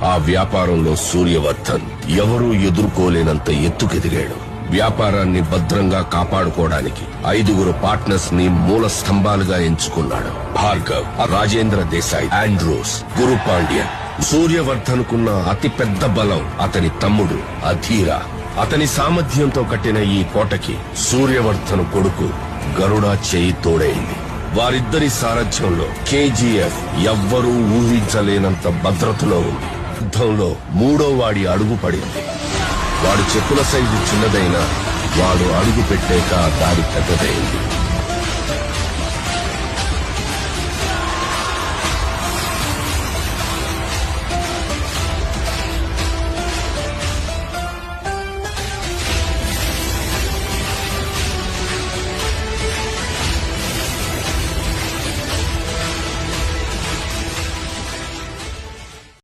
ఆ వ్యాపారంలో సూర్యవర్ధన్ ఎవరూ ఎదుర్కోలేనంత ఎత్తుకెదిగాడు. వ్యాపారాన్ని భద్రంగా కాపాడుకోవడానికి 5 పార్ట్నర్స్ ని మూల స్తంభాలుగా ఎంచుకున్నాడు. భార్గవ్, రాజేంద్ర దేశాయ్, ఆండ్రూస్, గురు పాండ్యన్. సూర్యవర్ధన్ కున్న అతి పెద్ద బలం అతని తమ్ముడు అధీరా. అతని సామర్థ్యంతో కట్టిన ఈ కోటకి సూర్యవర్ధన్ కొడుకు గరుడ చేయి తోడైంది. వారిద్దరి సారథ్యంలో కేజీఎఫ్ ఎవ్వరూ ఊహించలేనంత భద్రతలో ఉంది. యుద్ధంలో 3వ వాడి అడుగు పడింది. వాడు చెప్పుల సైజు చిన్నదైనా వాడు అడుగు పెట్టాక దారి పెద్దదైంది.